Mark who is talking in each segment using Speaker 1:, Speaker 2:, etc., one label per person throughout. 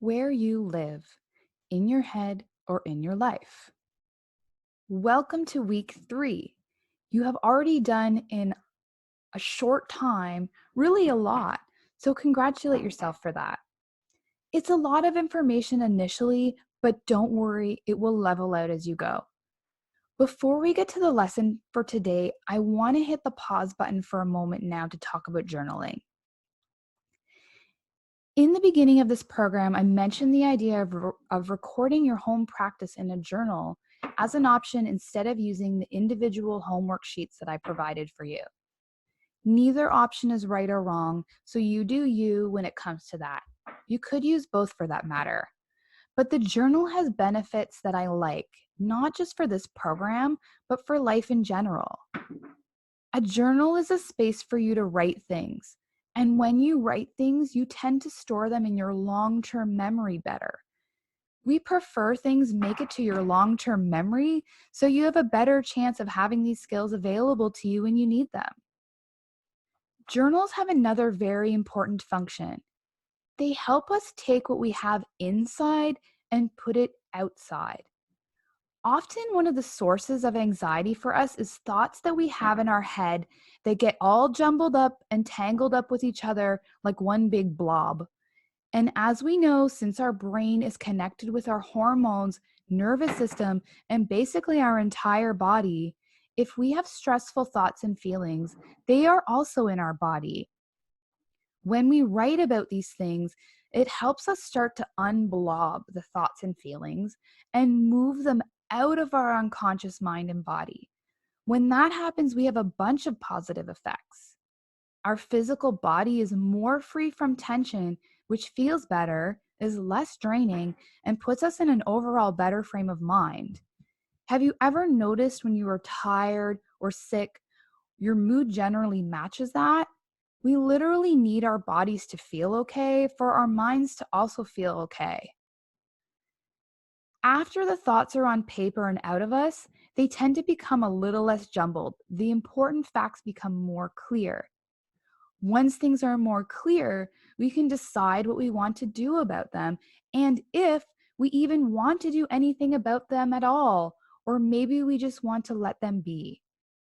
Speaker 1: Where you live, in your head or in your life. Welcome to week 3. You have already done in a short time really a lot, so congratulate yourself for that. It's a lot of information initially, but don't worry, it will level out as you go. Before we get to the lesson for today, I want to hit the pause button for a moment now to talk about journaling. In the beginning of this program, I mentioned the idea of recording your home practice in a journal as an option instead of using the individual homework sheets that I provided for you. Neither option is right or wrong, so you do you when it comes to that. You could use both for that matter. But the journal has benefits that I like, not just for this program, but for life in general. A journal is a space for you to write things. And when you write things, you tend to store them in your long term memory better. We prefer things make it to your long term memory so you have a better chance of having these skills available to you when you need them. Journals have another very important function. They help us take what we have inside and put it outside. Often, one of the sources of anxiety for us is thoughts that we have in our head that get all jumbled up and tangled up with each other like one big blob. And as we know, since our brain is connected with our hormones, nervous system, and basically our entire body, if we have stressful thoughts and feelings, they are also in our body. When we write about these things, it helps us start to unblob the thoughts and feelings and move them out of our unconscious mind and body. When that happens, we have a bunch of positive effects. Our physical body is more free from tension, which feels better, is less draining, and puts us in an overall better frame of mind. Have you ever noticed when you are tired or sick, your mood generally matches that? We literally need our bodies to feel okay for our minds to also feel okay. After the thoughts are on paper and out of us, they tend to become a little less jumbled. The important facts become more clear. Once things are more clear, we can decide what we want to do about them and if we even want to do anything about them at all, or maybe we just want to let them be.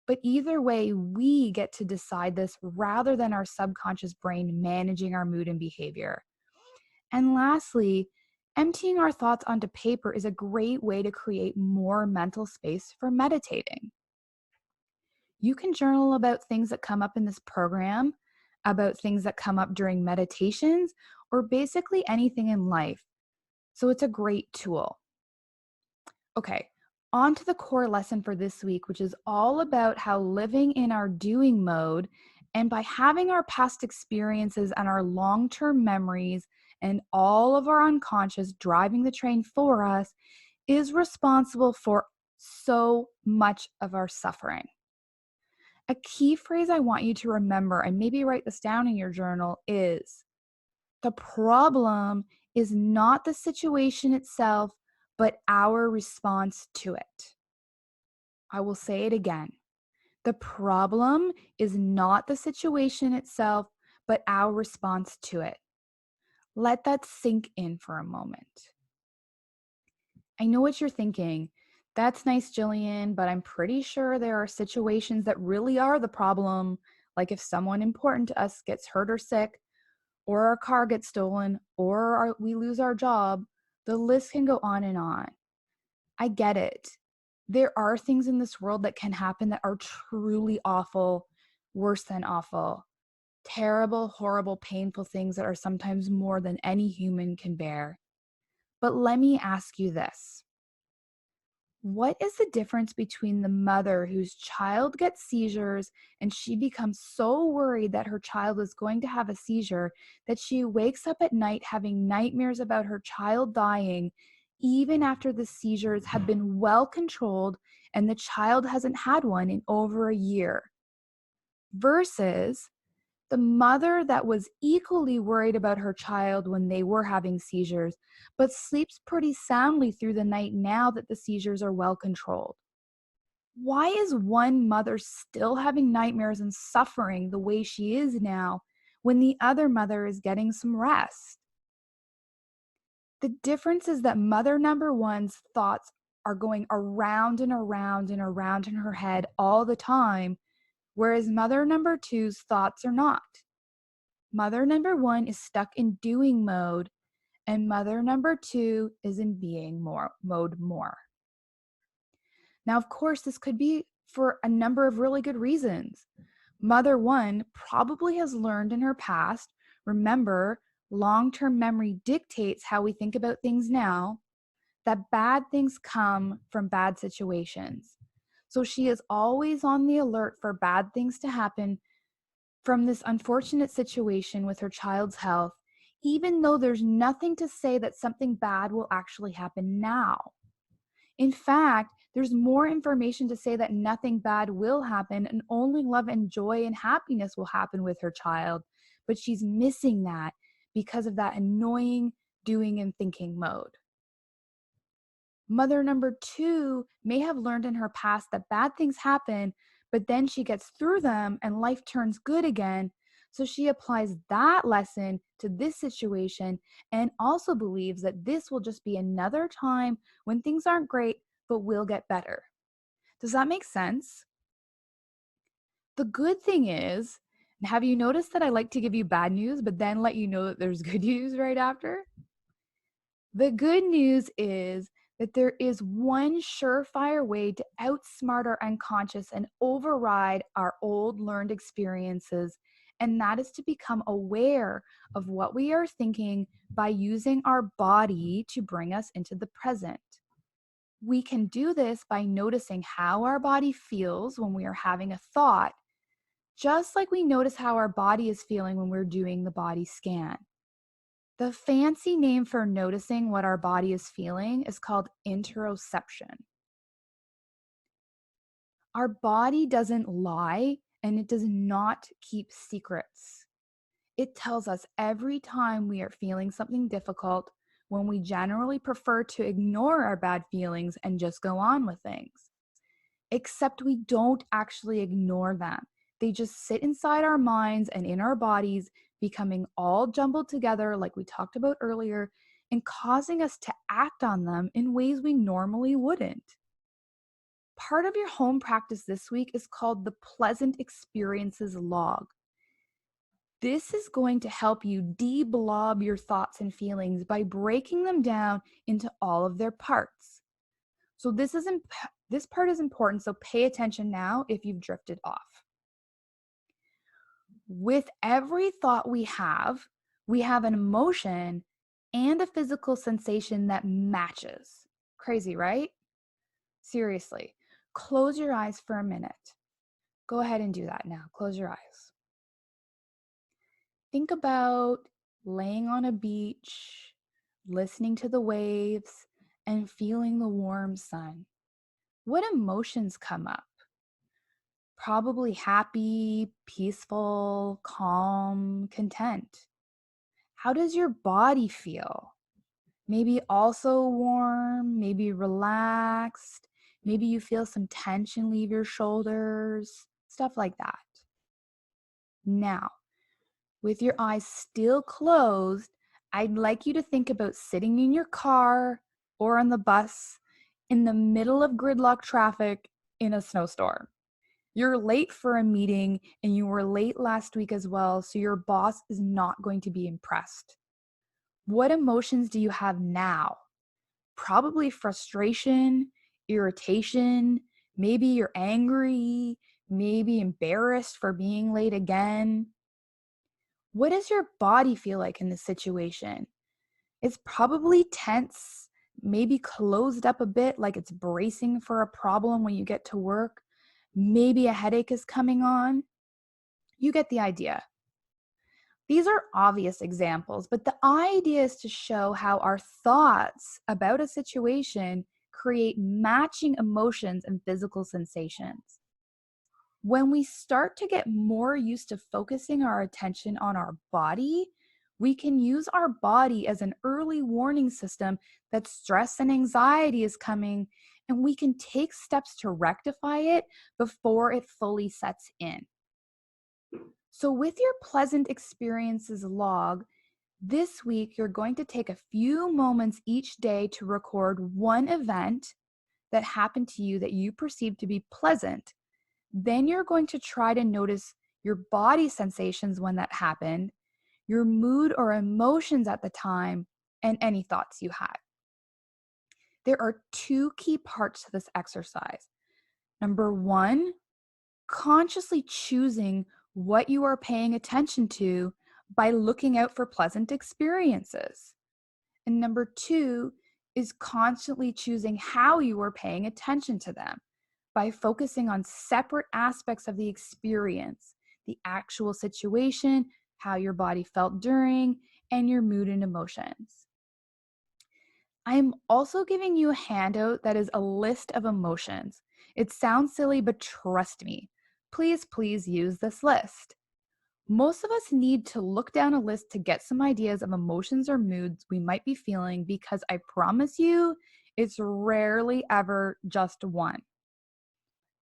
Speaker 1: But either way, we get to decide this rather than our subconscious brain managing our mood and behavior. And lastly, emptying our thoughts onto paper is a great way to create more mental space for meditating. You can journal about things that come up in this program, about things that come up during meditations, or basically anything in life. So it's a great tool. Okay, on to the core lesson for this week, which is all about how living in our doing mode and by having our past experiences and our long term memories and all of our unconscious driving the train for us is responsible for so much of our suffering. A key phrase I want you to remember, and maybe write this down in your journal, is the problem is not the situation itself, but our response to it. I will say it again. The problem is not the situation itself, but our response to it. Let that sink in for a moment. I know what you're thinking. That's nice, Jillian, but I'm pretty sure there are situations that really are the problem, like if someone important to us gets hurt or sick, or our car gets stolen, or we lose our job. The list can go on and on. I get it. There are things in this world that can happen that are truly awful, worse than awful, terrible, horrible, painful things that are sometimes more than any human can bear. But let me ask you this. What is the difference between the mother whose child gets seizures and she becomes so worried that her child is going to have a seizure that she wakes up at night having nightmares about her child dying, even after the seizures have been well controlled and the child hasn't had one in over a year, versus the mother that was equally worried about her child when they were having seizures, but sleeps pretty soundly through the night now that the seizures are well controlled? Why is one mother still having nightmares and suffering the way she is now when the other mother is getting some rest? The difference is that mother number one's thoughts are going around and around and around in her head all the time, whereas mother number two's thoughts are not. Mother number one is stuck in doing mode, and mother number two is in being mode more. Now, of course, this could be for a number of really good reasons. Mother one probably has learned in her past. Remember, long-term memory dictates how we think about things now, that bad things come from bad situations. So she is always on the alert for bad things to happen from this unfortunate situation with her child's health, even though there's nothing to say that something bad will actually happen now. In fact, there's more information to say that nothing bad will happen and only love and joy and happiness will happen with her child. But she's missing that because of that annoying doing and thinking mode. Mother number two may have learned in her past that bad things happen, but then she gets through them and life turns good again. So she applies that lesson to this situation and also believes that this will just be another time when things aren't great, but will get better. Does that make sense? The good thing is, have you noticed that I like to give you bad news, but then let you know that there's good news right after? The good news is that there is one surefire way to outsmart our unconscious and override our old learned experiences, and that is to become aware of what we are thinking by using our body to bring us into the present. We can do this by noticing how our body feels when we are having a thought, just like we notice how our body is feeling when we're doing the body scan. The fancy name for noticing what our body is feeling is called interoception. Our body doesn't lie and it does not keep secrets. It tells us every time we are feeling something difficult when we generally prefer to ignore our bad feelings and just go on with things. Except we don't actually ignore them. They just sit inside our minds and in our bodies, becoming all jumbled together, like we talked about earlier, and causing us to act on them in ways we normally wouldn't. Part of your home practice this week is called the Pleasant Experiences Log. This is going to help you de-blob your thoughts and feelings by breaking them down into all of their parts. So this part is important, so pay attention now if you've drifted off. With every thought we have an emotion and a physical sensation that matches. Crazy, right? Seriously, close your eyes for a minute. Go ahead and do that now. Close your eyes. Think about laying on a beach, listening to the waves, and feeling the warm sun. What emotions come up? Probably happy, peaceful, calm, content. How does your body feel? Maybe also warm, maybe relaxed, maybe you feel some tension leave your shoulders, stuff like that. Now, with your eyes still closed, I'd like you to think about sitting in your car or on the bus in the middle of gridlock traffic in a snowstorm. You're late for a meeting and you were late last week as well, so your boss is not going to be impressed. What emotions do you have now? Probably frustration, irritation, maybe you're angry, maybe embarrassed for being late again. What does your body feel like in this situation? It's probably tense, maybe closed up a bit, like it's bracing for a problem when you get to work. Maybe a headache is coming on. You get the idea. These are obvious examples, but the idea is to show how our thoughts about a situation create matching emotions and physical sensations. When we start to get more used to focusing our attention on our body, we can use our body as an early warning system that stress and anxiety is coming, and we can take steps to rectify it before it fully sets in. So with your pleasant experiences log, This week, you're going to take a few moments each day to record one event that happened to you that you perceive to be pleasant. Then you're going to try to notice your body sensations when that happened, your mood or emotions at the time, and any thoughts you had. There are two key parts to this exercise. Number one, consciously choosing what you are paying attention to by looking out for pleasant experiences. And number two is constantly choosing how you are paying attention to them by focusing on separate aspects of the experience, the actual situation, how your body felt during, and your mood and emotions. I'm also giving you a handout that is a list of emotions. It sounds silly, but trust me. Please use this list. Most of us need to look down a list to get some ideas of emotions or moods we might be feeling because I promise you, it's rarely ever just one.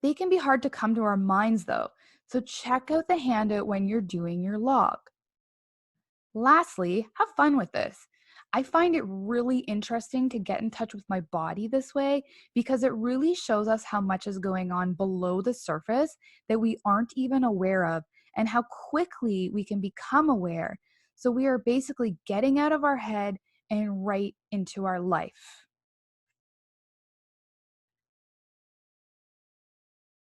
Speaker 1: They can be hard to come to our minds though, so check out the handout when you're doing your log. Lastly, have fun with this. I find it really interesting to get in touch with my body this way because it really shows us how much is going on below the surface that we aren't even aware of and how quickly we can become aware. So we are basically getting out of our head and right into our life.